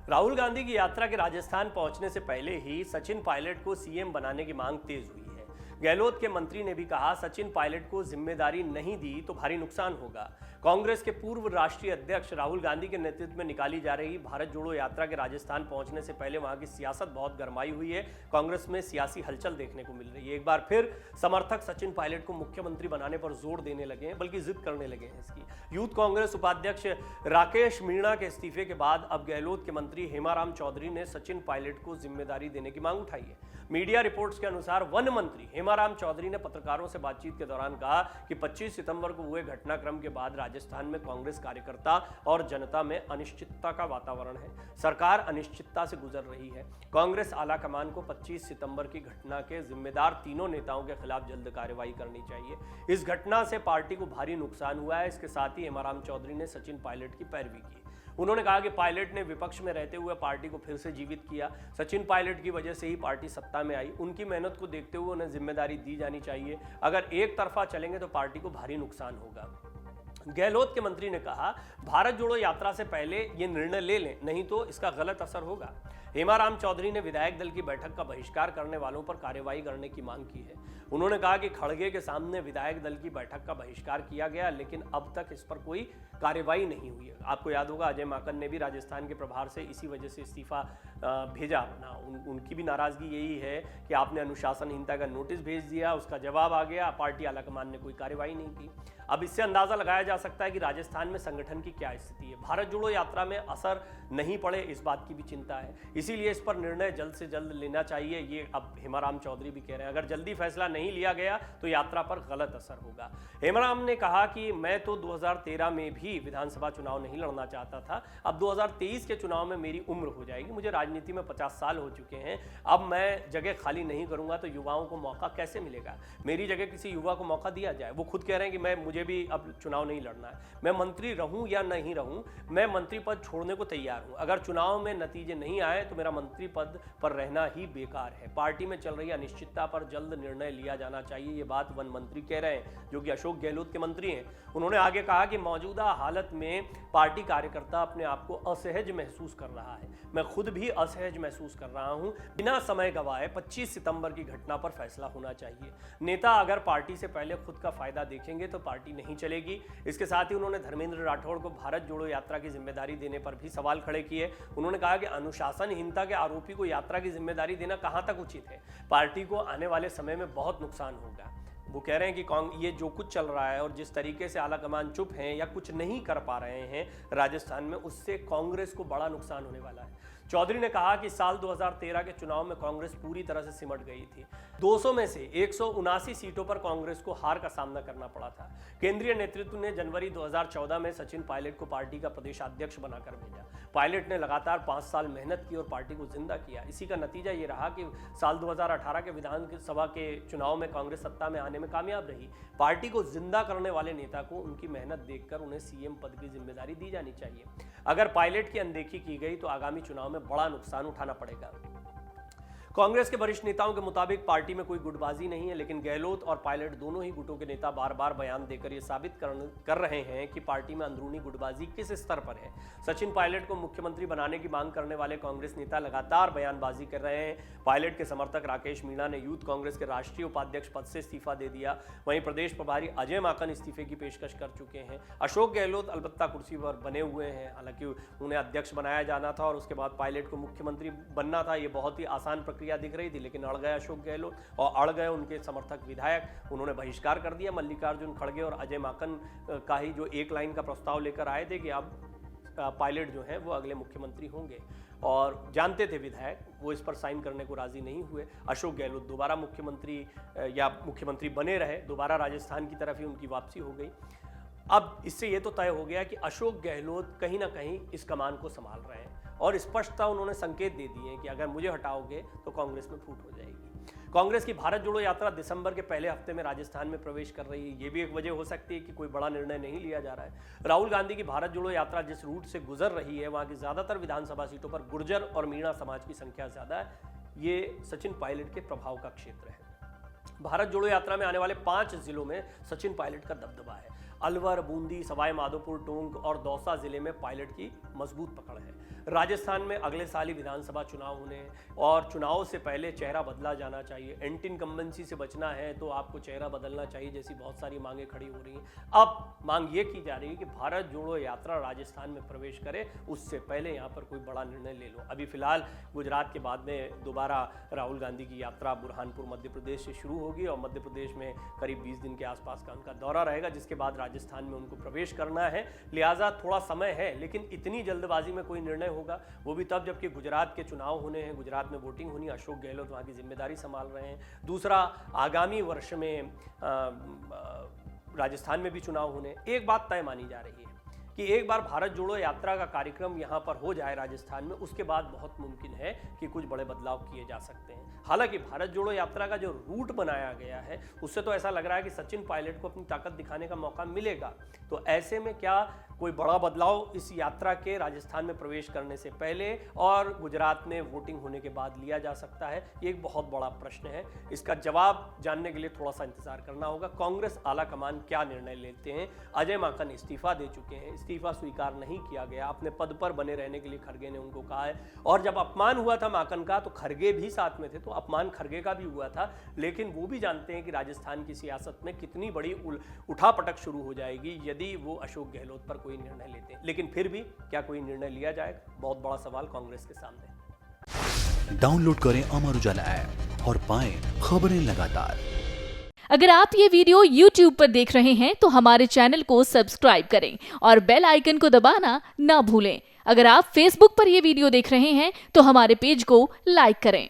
राहुल गांधी की यात्रा के राजस्थान पहुंचने से पहले ही सचिन पायलट को सीएम बनाने की मांग तेज हुई है। गहलोत के मंत्री ने भी कहा, सचिन पायलट को जिम्मेदारी नहीं दी तो भारी नुकसान होगा। कांग्रेस के पूर्व राष्ट्रीय अध्यक्ष राहुल गांधी के नेतृत्व में निकाली जा रही भारत जोड़ो यात्रा के राजस्थान पहुंचने से पहले वहां की सियासत बहुत गरमाई हुई है। कांग्रेस में सियासी हलचल देखने को मिल रही है। एक बार फिर समर्थक सचिन पायलट को मुख्यमंत्री बनाने पर जोर देने लगे हैं, बल्कि जिद करने लगे हैं इसकी। यूथ कांग्रेस उपाध्यक्ष राकेश मीणा के इस्तीफे के बाद अब गहलोत के मंत्री हेमाराम चौधरी ने सचिन पायलट को जिम्मेदारी देने की मांग उठाई है। मीडिया रिपोर्ट्स के अनुसार वन मंत्री हेमाराम चौधरी ने पत्रकारों से बातचीत के दौरान कहा कि 25 सितंबर को हुए घटनाक्रम के बाद राजस्थान में कांग्रेस कार्यकर्ता और जनता में अनिश्चितता का वातावरण है। सरकार अनिश्चितता से गुजर रही है। कांग्रेस आलाकमान को 25 सितंबर की घटना के जिम्मेदार तीनों नेताओं के खिलाफ जल्द कार्रवाई करनी चाहिए। इस घटना से पार्टी को भारी नुकसान हुआ है। इसके साथ ही हेमाराम चौधरी ने सचिन पायलट की पैरवी की। उन्होंने कहा कि पायलट ने विपक्ष में रहते हुए पार्टी को फिर से जीवित किया। सचिन पायलट की वजह से ही पार्टी सत्ता में आई। उनकी मेहनत को देखते हुए उन्हें जिम्मेदारी दी जानी चाहिए। अगर एक तरफा चलेंगे तो पार्टी को भारी नुकसान होगा। गहलोत के मंत्री ने कहा, भारत जोड़ो यात्रा से पहले ये निर्णय ले लें, नहीं तो इसका गलत असर होगा। हेमाराम चौधरी ने विधायक दल की बैठक का बहिष्कार करने वालों पर कार्रवाई करने की मांग की है। उन्होंने कहा कि खड़गे के सामने विधायक दल की बैठक का बहिष्कार किया गया, लेकिन अब तक इस पर कोई कार्रवाई नहीं हुई है। आपको याद होगा, अजय माकन ने भी राजस्थान के प्रभार से इसी वजह से इस्तीफा भेजा अपना। उनकी भी नाराजगी यही है कि आपने अनुशासनहीनता का नोटिस भेज दिया, उसका जवाब आ गया, पार्टी आलाकमान ने कोई कार्रवाई नहीं की। अब इससे अंदाजा लगाया जा सकता है कि राजस्थान में संगठन की क्या स्थिति है। भारत जोड़ो यात्रा में असर नहीं पड़े, इस बात की भी चिंता है। इसीलिए इस पर निर्णय जल्द से जल्द लेना चाहिए, ये अब हेमाराम चौधरी भी कह रहे हैं। अगर जल्दी फैसला नहीं लिया गया तो यात्रा पर गलत असर होगा। हेमाराम ने कहा कि मैं तो 2013 में भी विधानसभा चुनाव नहीं लड़ना चाहता था। अब 2023 के चुनाव में मेरी उम्र हो जाएगी। मुझे राजनीति में 50 साल हो चुके हैं। अब मैं जगह खाली नहीं करूंगा तो युवाओं को मौका कैसे मिलेगा? मेरी जगह किसी युवा को मौका दिया जाए। वो खुद कह रहे हैं कि मुझे भी अब चुनाव नहीं लड़ना है। मैं मंत्री रहूं या नहीं रहूं, मैं मंत्री पद छोड़ने को तैयार हूं। अगर चुनाव में नतीजे नहीं आए तो मेरा मंत्री पद पर रहना ही बेकार है। पार्टी में चल रही अनिश्चितता पर जल्द निर्णय लिया जाना चाहिए। ये बात वन मंत्री कह रहे हैं, जो कि अशोक गहलोत के मंत्री हैं। उन्होंने आगे कहा कि मौजूदा हालत में पार्टी कार्यकर्ता अपने आप को असहज महसूस कर रहा है। मैं खुद भी असहज महसूस कर रहा हूं। बिना समय गंवाए 25 सितंबर की घटना पर फैसला होना चाहिए। नेता अगर पार्टी से पहले खुद का फायदा देखेंगे तो पार्टी नहीं चलेगी। इसके साथ ही उन्होंने धर्मेंद्र राठौड़ को भारत जोड़ो यात्रा की जिम्मेदारी देने पर भी सवाल खड़े किए। उन्होंने कहा कि अनुशासनहीनता के आरोपी को यात्रा की जिम्मेदारी देना कहां तक उचित है। पार्टी को आने वाले समय में बहुत नुकसान होगा। वो कह रहे हैं कि ये जो कुछ चल रहा है और जिस तरीके से आलाकमान चुप हैं या कुछ नहीं कर पा रहे हैं राजस्थान में, उससे कांग्रेस को बड़ा नुकसान होने वाला है। चौधरी ने कहा कि साल 2013 के चुनाव में कांग्रेस पूरी तरह से सिमट गई थी। 200 में से 179 सीटों पर कांग्रेस को हार का सामना करना पड़ा था। केंद्रीय नेतृत्व ने जनवरी 2014 में सचिन पायलट को पार्टी का प्रदेशाध्यक्ष बनाकर भेजा। पायलट ने लगातार 5 साल मेहनत की और पार्टी को जिंदा किया। इसी का नतीजा ये रहा कि साल 2018 के विधानसभा के चुनाव में कांग्रेस सत्ता में आने में कामयाब रही। पार्टी को जिंदा करने वाले नेता को उनकी मेहनत देखकर उन्हें सीएम पद की जिम्मेदारी दी जानी चाहिए। अगर पायलट की अनदेखी की गई तो आगामी चुनाव में बड़ा नुकसान उठाना पड़ेगा। कांग्रेस के वरिष्ठ नेताओं के मुताबिक पार्टी में कोई गुटबाजी नहीं है, लेकिन गहलोत और पायलट दोनों ही गुटों के नेता बार बार बयान देकर यह साबित कर रहे हैं कि पार्टी में अंदरूनी गुटबाजी किस स्तर पर है। सचिन पायलट को मुख्यमंत्री बनाने की मांग करने वाले कांग्रेस नेता लगातार बयानबाजी कर रहे हैं। पायलट के समर्थक राकेश मीणा ने यूथ कांग्रेस के राष्ट्रीय उपाध्यक्ष पद से इस्तीफा दे दिया। वहीं प्रदेश प्रभारी अजय माकन इस्तीफे की पेशकश कर चुके हैं। अशोक गहलोत अलबत्ता कुर्सी पर बने हुए हैं, हालांकि उन्हें अध्यक्ष बनाया जाना था और उसके बाद पायलट को मुख्यमंत्री बनना था। ये बहुत ही आसान प्रक्रिया दिख रही थी, लेकिन अड़ गए अशोक गहलोत और अड़ गए उनके समर्थक विधायक। उन्होंने बहिष्कार कर दिया। मल्लिकार्जुन खड़गे और अजय माकन का ही जो एक लाइन का प्रस्ताव लेकर आए थे कि अब पायलट जो है वो अगले मुख्यमंत्री होंगे, और जानते थे विधायक, वो इस पर साइन करने को राजी नहीं हुए। अशोक गहलोत दोबारा मुख्यमंत्री बने रहे। दोबारा राजस्थान की तरफ ही उनकी वापसी हो गई। अब इससे ये तो तय हो गया कि अशोक गहलोत कहीं ना कहीं इस कमान को संभाल रहे हैं और स्पष्टता उन्होंने संकेत दे दिए हैं कि अगर मुझे हटाओगे तो कांग्रेस में फूट हो जाएगी। कांग्रेस की भारत जोड़ो यात्रा दिसंबर के पहले हफ्ते में राजस्थान में प्रवेश कर रही है। ये भी एक वजह हो सकती है कि कोई बड़ा निर्णय नहीं लिया जा रहा है। राहुल गांधी की भारत जोड़ो यात्रा जिस रूट से गुजर रही है, वहां की ज्यादातर विधानसभा सीटों पर गुर्जर और मीणा समाज की संख्या ज्यादा है। ये सचिन पायलट के प्रभाव का क्षेत्र है। भारत जोड़ो यात्रा में आने वाले 5 जिलों में सचिन पायलट का दबदबा है। अलवर, बूंदी, सवाई माधोपुर, टोंक और दौसा जिले में पायलट की मजबूत पकड़ है। राजस्थान में अगले साल ही विधानसभा चुनाव होने हैं और चुनाव से पहले चेहरा बदला जाना चाहिए। एंटी इनकम्बेंसी से बचना है तो आपको चेहरा बदलना चाहिए, जैसी बहुत सारी मांगें खड़ी हो रही हैं। अब मांग ये की जा रही है कि भारत जोड़ो यात्रा राजस्थान में प्रवेश करे, उससे पहले यहाँ पर कोई बड़ा निर्णय ले लो। अभी फिलहाल गुजरात के बाद में दोबारा राहुल गांधी की यात्रा बुरहानपुर मध्य प्रदेश से शुरू होगी और मध्य प्रदेश में करीब 20 दिन के आसपास का उनका दौरा रहेगा, जिसके बाद राजस्थान में उनको प्रवेश करना है। लिहाजा थोड़ा समय है, लेकिन इतनी जल्दबाजी में कोई निर्णय होगा वो भी तब जबकि गुजरात के चुनाव होने हैं, गुजरात में वोटिंग होनी, अशोक गहलोत वहाँ की जिम्मेदारी संभाल रहे हैं। दूसरा, आगामी वर्ष में राजस्थान में भी चुनाव होने। एक बात तय मानी जा रही है कि एक बार भारत जोड़ो यात्रा का कार्यक्रम यहाँ पर हो जाए राजस्थान में, उसके बाद बहुत मुमकिन है कि कुछ बड़े बदलाव किए जा सकते हैं। हालांकि भारत जोड़ो यात्रा का जो रूट बनाया गया है उससे तो ऐसा लग रहा है कि सचिन पायलट को अपनी ताकत दिखाने का मौका मिलेगा। तो ऐसे में क्या कोई बड़ा बदलाव इस यात्रा के राजस्थान में प्रवेश करने से पहले और गुजरात में वोटिंग होने के बाद लिया जा सकता है? ये एक बहुत बड़ा प्रश्न है। इसका जवाब जानने के लिए थोड़ा सा इंतजार करना होगा। कांग्रेस आला कमान क्या निर्णय लेते हैं? अजय माकन इस्तीफा दे चुके हैं, इस्तीफा स्वीकार नहीं किया गया, अपने पद पर बने रहने के लिए खरगे ने उनको कहा है। और जब अपमान हुआ था माकन का तो खरगे भी साथ में थे, तो अपमान खरगे का भी हुआ था। लेकिन वो भी जानते हैं कि राजस्थान की सियासत में कितनी बड़ी उठापटक शुरू हो जाएगी यदि वो अशोक गहलोत पर कोई निर्णय लेते हैं। लेकिन फिर भी क्या कोई निर्णय लिया जाएगा? बहुत बड़ा सवाल कांग्रेस के सामने है। डाउनलोड करें अमर उजाला ऐप और पाएं खबरें लगातार। अगर आप ये वीडियो YouTube पर देख रहे हैं तो हमारे चैनल को सब्सक्राइब करें और बेल आइकन को दबाना ना भूलें। अगर आप Facebook पर ये वीडियो देख रहे हैं तो हमारे पेज को लाइक करें।